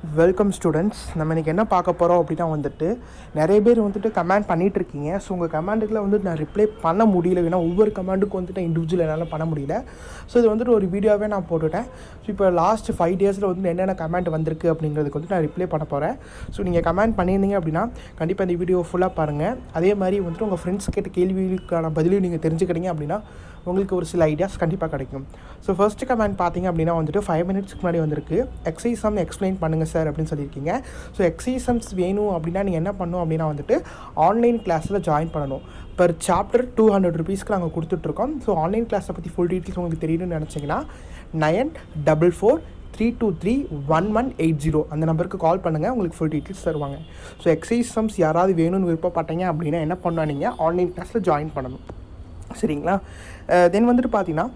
Welcome students. நம்ம இன்றைக்கி என்ன பார்க்க போகிறோம் அப்படின்னா நிறைய பேர் கமெண்ட் பண்ணிகிட்ருக்கீங்க. ஸோ உங்கள் கமெண்ட்டுக்குலாம் நான் ரிப்ளை பண்ண முடியல. ஏன்னா ஒவ்வொரு கமெண்ட்டுக்கும் இண்டிவிஜுவல் என்னால் பண்ண முடியல. ஸோ இது ஒரு வீடியோவே நான் போட்டுவிட்டேன். ஸோ இப்போ லாஸ்ட் 5 டேஸில் என்னென்ன கமெண்ட் வந்திருக்கு அப்படிங்கிறதுக்கு நான் ரிப்ளை பண்ண போகிறேன். ஸோ நீங்கள் கமெண்ட் பண்ணியிருந்தீங்க அப்படின்னா கண்டிப்பாக இந்த வீடியோ ஃபுல்லாக பாருங்கள். அதே மாதிரி உங்கள் ஃப்ரெண்ட்ஸ் கேட்ட கேள்விகளுக்கான பதிலையும் நீங்கள் தெரிஞ்சுக்கிட்டீங்க அப்படின்னா உங்களுக்கு ஒரு சில ஐடியாஸ் கண்டிப்பாக கிடைக்கும். ஸோ ஃபர்ஸ்ட் கமெண்ட் பார்த்தீங்க அப்படின்னா 5 மினிட்ஸ்க்கு முன்னாடி வந்திருக்கு. எக்ஸசைஸ் சம் எக்ஸ்பிளைன் பண்ணுங்கள் சார் அப்படின்னு சொல்லியிருக்கீங்க. ஸோ எக்ஸசைஸ் சம்ஸ் வேணும் அப்படின்னா நீங்கள் என்ன பண்ணணும் அப்படின்னா ஆன்லைன் கிளாஸில் ஜாயின் பண்ணணும். பர் சாப்டர் 200 ருபீஸ்க்கு நாங்கள் கொடுத்துட்ருக்கோம். ஸோ ஆன்லைன் கிளாஸை பற்றி ஃபுல் டீட்டெயில்ஸ் உங்களுக்கு தெரியணும்னு நினச்சிங்கன்னா 9443231180 அந்த நம்பருக்கு கால் பண்ணுங்கள். உங்களுக்கு ஃபுல் டீட்டெயில்ஸ் தருவாங்க. ஸோ எக்ஸசைஸ் சம்ஸ் யாராவது வேணும்னு விருப்பப்பட்டீங்க அப்படின்னா என்ன பண்ணணும், நீங்கள் ஆன்லைன் கிளாஸில் ஜாயின் பண்ணணும். சரிங்களா? தென் பார்த்தீங்கன்னா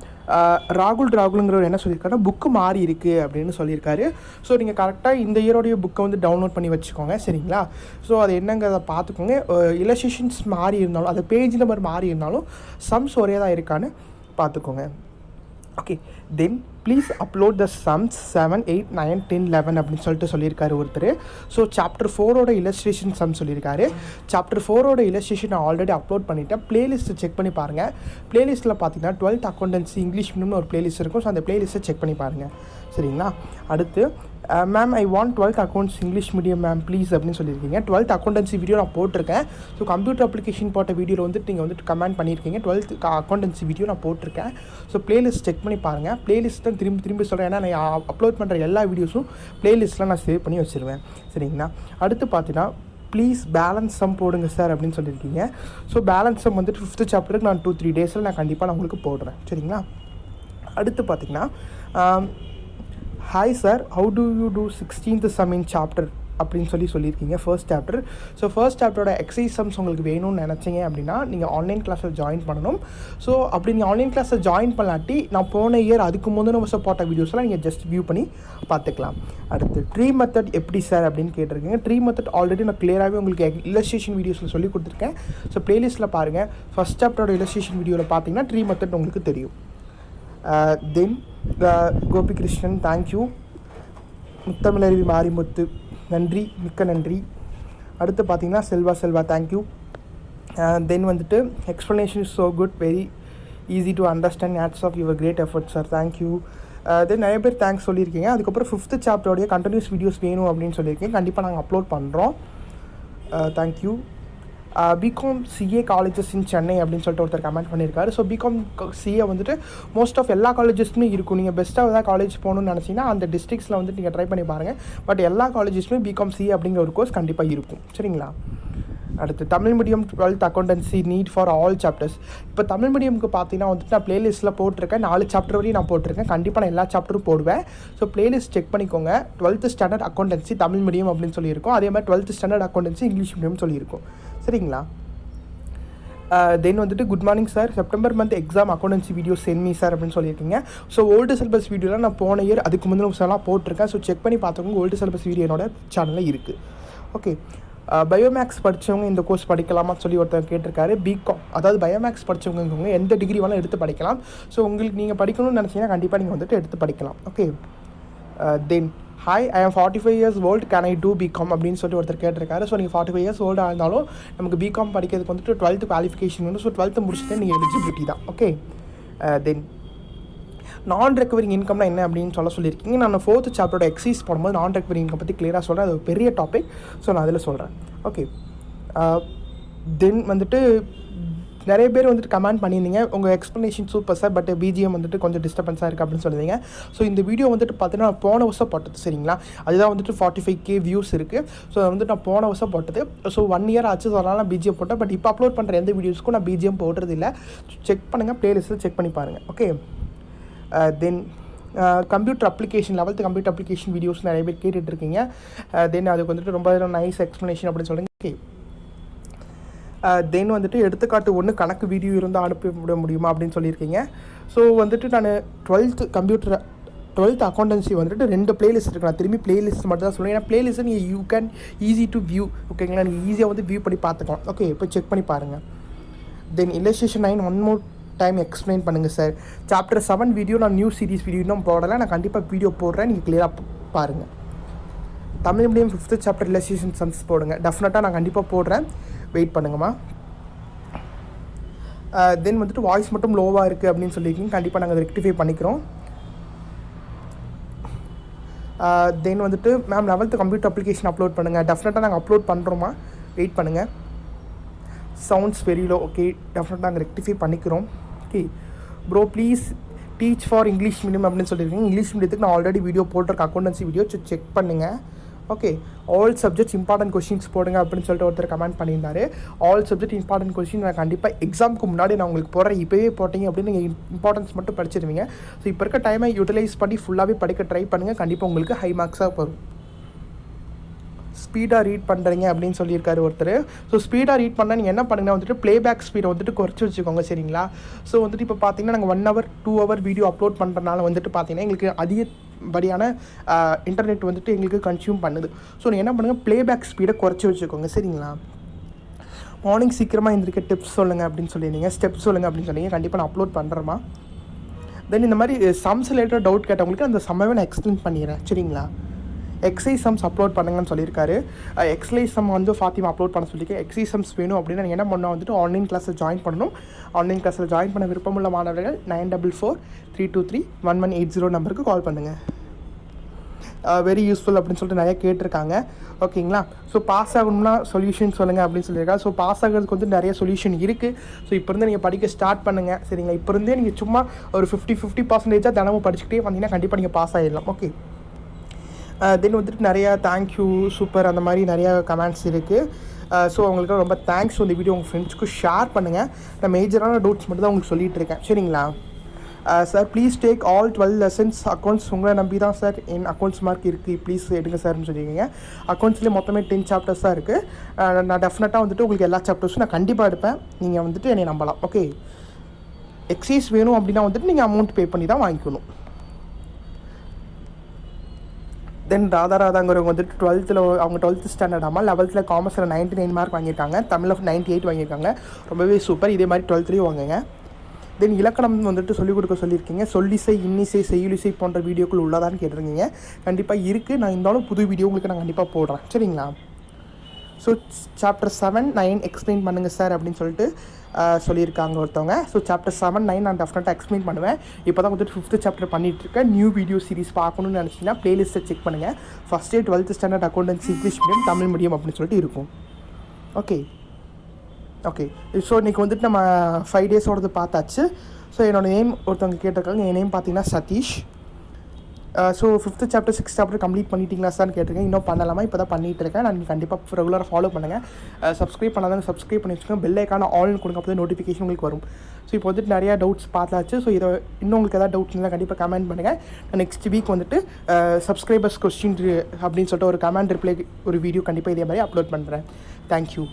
ராகுலுங்கிறவர் என்ன சொல்லியிருக்காருன்னா புக்கு மாறி இருக்குது அப்படின்னு சொல்லியிருக்காரு. ஸோ நீங்கள் கரெக்டாக இந்த இயரோடைய புக்கை டவுன்லோட் பண்ணி வச்சுக்கோங்க. சரிங்களா? ஸோ அது என்னங்கிறத பார்த்துக்கோங்க. இல்லஸ்ட்ரேஷன்ஸ் மாறி இருந்தாலும் அது பேஜ் நம்பர் மாறி இருந்தாலும் சம்ஸ் ஒரே தான் இருக்கான்னு பார்த்துக்கோங்க. Okay, then please upload the sums 7, 8, 9, 10, 11 அப்படின்னு சொல்லியிருக்காரு ஒருத்தர். ஸோ சாப்டர் 4ஓட இல்லஸ்ட்ரேஷன் சம் சொல்லியிருக்காரு. சாப்டர் 4ஓட இல்லஸ்ட்ரேஷன் நான் ஆல்ரெடி அப்லோட் பண்ணிவிட்டேன். ப்ளேலிஸ்ட்டை செக் பண்ணி பாருங்கள். ப்ளேலிஸ்ட்டில் பார்த்தீங்கன்னா 12th அக்கௌண்டன்சி இங்கிலீஷ் மீடியம்னு ஒரு ப்ளேலிஸ்ட் இருக்கும். ஸோ அந்த ப்ளேலிஸ்ட்டை செக் பண்ணி பாருங்கள். சரிங்களா? அடுத்து ma'am I want 12th accounts English medium ma'am please அப்படின்னு சொல்லியிருக்கீங்க. 12th அக்கௌண்டன்சி வீடியோ நான் போட்டிருக்கேன். ஸோ கம்ப்யூட்டர் அப்ளிகேஷன் போட்ட வீடியோவில் நீங்கள் கமெண்ட் பண்ணியிருக்கீங்க. 12th அக்கௌண்டன்சி வீடியோ நான் போட்டிருக்கேன். ஸோ ப்ளேலிஸ்ட் செக் பண்ணி பாருங்கள். ப்ளேலிஸ்ட் தான் திரும்பி சொல்கிறேன். ஏன்னா நான் அப்லோட் பண்ணுற எல்லா வீடியோஸும் ப்ளேலிஸ்ட்டில் நான் சேவ் பண்ணி வச்சுருவேன். சரிங்களா? அடுத்து பார்த்தீங்கன்னா ப்ளீஸ் பேலன்ஸ் சம் போடுங்க சார் அப்படின்னு சொல்லியிருக்கீங்க. ஸோ பேலன்ஸ் சம் 5th சாப்டருக்கு நான் 2-3 டேஸில் நான் கண்டிப்பாக நான் உங்களுக்கு போடுறேன். சரிங்களா? அடுத்து பார்த்தீங்கன்னா hi sir, how do you do 16th sum in chapter அப்படின்னு சொல்லியிருக்கீங்க ஃபர்ஸ்ட் சாப்டர். ஸோ ஃபர்ஸ்ட் சாப்டரோட எக்ஸசைஸ் சம்ஸ் உங்களுக்கு வேணும்னு நினச்சிங்க அப்படின்னா நீங்கள் ஆன்லைன் கிளாஸில் ஜாயின் பண்ணணும். ஸோ அப்படி நீங்கள் ஆன்லைன் கிளாஸில் ஜாயின் பண்ணலாட்டி நான் போன இயர் அதுக்கு முந்தின வருஷம் போட்ட வீடியோஸ்லாம் நீங்கள் ஜஸ்ட் வியூ பண்ணி பார்த்துக்கலாம். அடுத்து ட்ரீ மெத்தட் எப்படி சார் அப்படின்னு கேட்டிருக்கீங்க. ட்ரீ மெத்தட் ஆல்ரெடி நான் கிளியராகவே உங்களுக்கு இல்லஸ்ட்ரேஷன் வீடியோஸில் சொல்லி கொடுத்துருக்கேன். ஸோ ப்ளேலிஸ்ட்டில் பாருங்கள். ஃபர்ஸ்ட் சாப்டரோட இல்லஸ்ட்ரேஷன் வீடியோவில் பார்த்தீங்கன்னா ட்ரீ மெத்தட் உங்களுக்கு தெரியும். Then Gopikrishnan thank you. முத்தமிழருவி மாரிமுத்து நன்றி, மிக்க நன்றி. அடுத்து பார்த்தீங்கன்னா Selva thank you. Then explanation is so good, very easy to understand, hats off your great effort sir, thank you. Then நிறைய பேர் தேங்க்ஸ் சொல்லியிருக்கீங்க. அதுக்கப்புறம் 5th சாப்டரோடைய கண்டினியூஸ் வீடியோஸ் வேணும் அப்படின்னு சொல்லியிருக்கேன். கண்டிப்பாக நாங்கள் அப்லோட் பண்ணுறோம். Thank you. BCom CA colleges in Chennai அப்படின்னு ஒருத்தர் கமெண்ட் பண்ணியிருக்காரு. So BCom CA most of எல்லா காலேஜஸ்மே இருக்கும். நீங்கள் பெஸ்ட்டாக ஏதாவது காலேஜ் போகணுன்னு நினச்சிங்கன்னா அந்த டிஸ்ட்ரிக்ஸில் நீங்கள் ட்ரை பண்ணி பாருங்கள். பட் எல்லா காலேஜஸ்மே பிகாம் சிஏ அப்படிங்கிற ஒரு கோர்ஸ் கண்டிப்பாக இருக்கும். சரிங்களா? அடுத்து Tamil medium 12th accountancy need for all chapters. இப்போ தமிழ் மீடியமுக்கு பார்த்தீங்கன்னா நான் ப்ளேலிஸ்ட்டில் போட்டிருக்கேன். 4 சாப்டர் வரையும் நான் போட்டிருக்கேன். கண்டிப்பாக நான் எல்லா சாப்டரும் போடுவேன். ஸோ ப்ளேலிஸ்ட் செக் பண்ணிக்கோங்க. 12th standard accountancy Tamil medium அப்படின்னு சொல்லியிருக்கோம். அதே மாதிரி 12th standard accountancy English medium சொல்லியிருக்கோம். சரிங்களா? Then good morning sir, September month exam accountancy video send me sir அப்படின்னு சொல்லியிருக்கீங்க. ஸோ ஓல்டு சிலபஸ் வீடியோலாம் நான் போன இயர் அதுக்கு முந்தின வருஷம்லாம் போட்டிருக்கேன். ஸோ செக் பண்ணி பார்த்தவங்க ஓல்டு சிலபஸ் வீடியோ என்னோட சேனலில் இருக்குது. ஓகே, பயோமேக்ஸ் படித்தவங்க இந்த கோர்ஸ் படிக்கலாமா ஒருத்தர் கேட்டிருக்காரு. பிகாம், அதாவது பயோமேக்ஸ் படித்தவங்க எந்த டிகிரி வேணாலும் எடுத்து படிக்கலாம். ஸோ உங்களுக்கு நீங்கள் படிக்கணும்னு நினச்சிங்கன்னா கண்டிப்பாக நீங்கள் எடுத்து படிக்கலாம். ஓகே, தென் ஹாய், ஐ ஆம் 45 years old, can I do BCom அப்படின்னு ஒருத்தர் கேட்டிருக்காரு. ஸோ நீங்கள் 45 years old இருந்தாலும் நமக்கு பிகாம் படிக்கிறதுக்கு 12th குவாலிஃபிகேஷன் வேணும். ஸோ 12th முடிச்சுட்டு நீங்கள் எலிஜிபிலிட்டி தான். ஓகே, தென் நான் ரெக்கவரிங் இன்கம்னா என்ன அப்படின்னு சொல்லியிருக்கீங்க. நான் 4th சாப்டரோட எக்ஸசைஸ் போடும்போது நான் ரெக்கவரிங் இன்கம் பற்றி கிளியராக சொல்கிறேன். அது ஒரு பெரிய டாபிக். ஸோ நான் அதில் சொல்கிறேன். ஓகே, தென் நிறைய பேர் கமெண்ட் பண்ணியிருந்தீங்க. உங்கள் explanation super sir, but BGM கொஞ்சம் டிஸ்டர்பன்ஸாக இருக்குது அப்படின்னு சொல்லுவீங்க. ஸோ இந்த வீடியோ பார்த்தீங்கன்னா போன வருஷம் போட்டது. சரிங்களா? அதுதான் 45K வியூஸ் இருக்குது. ஸோ நான் போன வருஷம் போட்டது. ஸோ 1 year ஆச்சு. ஸோ அதனால் நான் பிஜிஎம் போட்டேன். பட் இப்போ அப்லோட் பண்ணுற எந்த வீடியோஸ்க்கும் நான் பிஜிஎம் போடுறது இல்லை. செக் பண்ணுங்கள், ப்ளேலிஸ்ட்டில் செக் பண்ணி பாருங்கள். Okay, then computer application 11th computer application videos நிறைய பேர் கேட்டுட்ருக்கீங்க. தென் அதுக்கு ரொம்ப நைஸ் எக்ஸ்ப்ளனேஷன் அப்படின்னு சொல்லுங்கள். ஓகே, தென் எடுத்துக்காட்டு 1 கணக்கு வீடியோ இருந்தால் அனுப்பிவிட முடியுமா அப்படின்னு சொல்லியிருக்கீங்க. ஸோ நான் 12th அக்கௌண்டன்சி 2 பிளேலிஸ்ட் இருக்குது. நான் திரும்பி பிளேலிஸ்ட் மட்டும் தான் சொல்லுவேன். ஏன்னா பிளேலிஸ்ட்டை நீங்கள் you can easy to view. ஓகேங்களா? நீங்கள் ஈஸியாக வியூ பண்ணி பார்த்துக்கலாம். ஓகே, இப்போ செக் பண்ணி பாருங்கள். Then illustration 9 one more time explain பண்ணுங்கள் சார். சாப்டர் 7 வீடியோ நான் நியூ சீரிஸ் வீடியோ இன்னும் போடலை. நான் கண்டிப்பாக வீடியோ போடுறேன். நீங்கள் கிளியராக பாருங்கள். Tamil medium 5th chapter relation sums போடுங்க. டெஃபினட்டாக நான் கண்டிப்பாக போடுறேன், வெயிட் பண்ணுங்கம்மா. தென் வந்துட்டு வாய்ஸ் மட்டும் லோவாக இருக்குது அப்படின்னு சொல்லியிருக்கீங்க. கண்டிப்பாக நாங்கள் அதை ரெக்டிஃபை பண்ணிக்கிறோம். தென் வந்துட்டு ma'am 11th computer application upload பண்ணுங்கள். டெஃபினட்டாக நாங்கள் அப்லோட் பண்ணுறோமா, வெயிட் பண்ணுங்கள். Sounds very low. ஓகே, டெஃபினட்டாக நாங்கள் ரெக்டிஃபை பண்ணிக்கிறோம். Okay bro, please teach for English medium அப்படின்னு சொல்லியிருக்கீங்க. இங்கிலீஷ் மீடியத்துக்கு நான் ஆல்ரெடி வீடியோ போட்டிருக்கேன், அக்கௌண்டன்சி வீடியோ, செக் பண்ணுங்கள். Okay, all subjects important questions போடுங்க அப்படின்னு சொல்லிட்டு ஒருத்தர் கமெண்ட் பண்ணியிருந்தாரு. ஆல் சப்ஜெக்ட் இம்பார்ட்டன்ட் கொஷின் நான் கண்டிப்பாக எக்ஸாமுக்கு முன்னாடி நான் உங்களுக்கு போடுறேன். இப்போவே போட்டிங்க அப்படின்னு நீங்கள் இம்பார்ட்டன்ஸ் மட்டும் படிச்சிருவீங்க. ஸோ இப்போ இருக்க டைமை யூட்டிலைஸ் பண்ணி ஃபுல்லாகவே படிக்க ட்ரை பண்ணுங்கள். கண்டிப்பாக உங்களுக்கு ஹை மார்க்ஸாக வரும். ஸ்பீடாக ரீட் பண்ணுறீங்க அப்படின்னு சொல்லியிருக்காரு ஒருத்தர். ஸோ ஸ்பீடாக ரீட் பண்ணால் நீங்கள் என்ன பண்ணுங்கன்னா வந்துட்டு ப்ளேபேக் ஸ்பீடை வந்துட்டு குறைச்சி வச்சுக்கோங்க, சரிங்களா? ஸோ வந்துட்டு இப்போ பார்த்தீங்கன்னா நாங்கள் 1 hour 2 hour வீடியோ அப்லோட் பண்ணுறதுனால வந்துட்டு பார்த்தீங்கன்னா எங்களுக்கு அதிகப்படியான இன்டர்நெட் வந்துட்டு எங்களுக்கு கன்சியூம் பண்ணுது. ஸோ நீங்கள் என்ன பண்ணுங்கள், ப்ளேபேக் ஸ்பீடை குறைச்சி வச்சுக்கோங்க, சரிங்களா? மார்னிங் சீக்கிரமாக எழுந்திருக்க டிப்ஸ் சொல்லுங்கள் அப்படின்னு சொல்லியிருந்தீங்க, ஸ்டெப்ஸ் சொல்லுங்கள் அப்படின்னு சொன்னீங்க. கண்டிப்பாக நான் அப்லோட் பண்ணுறேம்மா. தென் இந்த மாதிரி சம்ஸ் ரிலேட்டட் டவுட் கேட்டவங்களுக்கு அந்த சம்மாவே நான் எக்ஸ்பிளைன் பண்ணிடுறேன், சரிங்களா? எக்ஸைஸ் சம்ஸ் அப்லோட் பண்ணுங்கன்னு சொல்லியிருக்காரு. எக்ஸைஸ் சம் வந்து ஃபாத்திமா அப்லோட் பண்ண சொல்லியிருக்கேன். எக்ஸைஸ் சம்ஸ் வேணும் அப்படின்னா நீங்கள் என்ன பண்ணால் வந்துட்டு ஆன்லைன் கிளாஸில் ஜாயின் பண்ணணும். ஆன்லைன் கிளாஸில் ஜாயின் பண்ண விருப்பமுள்ள மாணவர்கள் 9443231180 நம்பருக்கு கால் பண்ணுங்கள். வெரி யூஸ்ஃபுல் அப்படின்னு சொல்லிட்டு நிறைய கேட்டிருக்காங்க, ஓகேங்களா? ஸோ பாஸ் ஆகணும்னா சொல்யூஷன் சொல்லுங்கள் அப்படின்னு சொல்லியிருக்காங்க. ஸோ பாஸ் ஆகிறதுக்கு வந்து நிறைய சொல்யூஷன் இருக்குது. ஸோ இப்போ இருந்து நீங்கள் படிக்க ஸ்டார்ட் பண்ணுங்கள், சரிங்களா? இப்போ இருந்தே நீங்கள் சும்மா ஒரு 50% தினமும் படிச்சுக்கிட்டே வந்தீங்கன்னா கண்டிப்பாக நீங்கள் பாஸ் ஆகிடலாம். ஓகே, தென் வந்துட்டு நிறையா தேங்க்யூ, சூப்பர், அந்த மாதிரி நிறையா கமெண்ட்ஸ் இருக்குது. ஸோ அவங்களுக்கு ரொம்ப தேங்க்ஸ். இந்த வீடியோ உங்கள் ஃப்ரெண்ட்ஸ்க்கு ஷேர் பண்ணுங்கள். நான் மேஜரான டவுட்ஸ் மட்டும் தான் உங்களுக்கு சொல்லிகிட்டு இருக்கேன், சரிங்களா? Sir please take all 12 lessons accounts. உங்களை நம்பி தான் சார் என் அக்கௌண்ட்ஸ் மார்க் இருக்குது, ப்ளீஸ் எடுங்க சார்னு சொல்லியிருக்கீங்க. அக்கௌண்ட்ஸ்லேயே மொத்தமே 10 chapters தான் இருக்குது. நான் டெஃபினட்டாக வந்துட்டு உங்களுக்கு எல்லா சாப்டர்ஸும் நான் கண்டிப்பாக எடுப்பேன். நீங்கள் வந்துட்டு என்னை நம்பலாம். ஓகே, எக்ஸைஸ் வேணும் அப்படின்னா வந்துட்டு நீங்கள் அமௌண்ட் பே பண்ணி தான் வாங்கிக்கணும். தென் ராதாங்கிறவங்க வந்துட்டு 12th அவங்க 12th ஸ்டாண்டர்ட் ஆமாம், 11th காமர்ஸில் 99 மார்க் வாங்கியிருக்காங்க, தமிழில் 98 வாங்கியிருக்காங்க. ரொம்பவே சூப்பர். இதே மாதிரி 12th வாங்குங்க. தென் இலக்கணம் வந்துட்டு சொல்லிக் கொடுக்க சொல்லியிருக்கீங்க. சொல்லிசை, இன்னிசை, செய்யுளிசை போன்ற வீடியோக்கள் உள்ளதான்னு கேட்டிருக்கீங்க. கண்டிப்பாக இருக்குது. நான் இருந்தாலும் புது வீடியோ உங்களுக்கு நான் கண்டிப்பாக போடுறேன், சரிங்களா? ஸோ சாப்டர் 7, 9 எக்ஸ்பிளைன் பண்ணுங்கள் சார் அப்படின்னு சொல்லிட்டு சொல்லியிருக்காங்க ஒருத்தவங்க. ஸோ சாப்டர் 7, 9 நான் டெஃபினட்டாக எக்ஸ்பிளைன் பண்ணுவேன். இப்போ தான் வந்துட்டு 5th சாப்டர் பண்ணிகிட்ருக்கேன். நியூ வீடியோ சீரிஸ் பார்க்கணுன்னு நினச்சிங்கன்னா ப்ளேலிஸ்ட்டை செக் பண்ணுங்கள். ஃபஸ்ட்டே 12th standard accountancy English medium, Tamil medium அப்படின்னு சொல்லிட்டு இருக்கும். ஓகே, ஸோ இன்றைக்கி வந்துட்டு நம்ம 5 days பார்த்தாச்சு. ஸோ என்னோடய நேம் ஒருத்தவங்க கேட்டிருக்காங்க. என் நேம் பார்த்தீங்கன்னா Satish. So 5th chapter 6th chapter complete பண்ணிட்டீங்களா சார்னு கேட்டிருக்கேன். இன்னும் பண்ணலாமா, இப்போ தான் பண்ணிகிட்டு இருக்கேன். நான் நீங்கள் கண்டிப்பாக ரெகுலராக ஃபாலோ பண்ணுங்கள். சப்ஸ்கிரைப் பண்ணாதாங்க சப்ஸ்கிரைப் பண்ணி வச்சுக்கோங்க. பெல் ஐக்கான ஆல்னு கொடுங்க, அப்போ தான் நோட்டிஃபிகேஷன் உங்களுக்கு வரும். ஸோ இப்போ வந்துட்டு நிறையா டவுட்ஸ் பார்த்தாச்சு. ஸோ இதை இன்னும் உங்களுக்கு எதாவது டவுட்ஸ் இருந்தால் கண்டிப்பாக கமெண்ட் பண்ணுங்கள். நான் நெக்ஸ்ட் வீக் வந்துட்டு சப்ஸ்கிரைபர்ஸ் கொஸ்டின் அப்படின்னு சொல்லிட்டு ஒரு கமெண்ட் ரிப்ளை ஒரு வீடியோ கண்டிப்பாக இதே மாதிரி அப்லோட் பண்ணுறேன். தேங்க்யூ.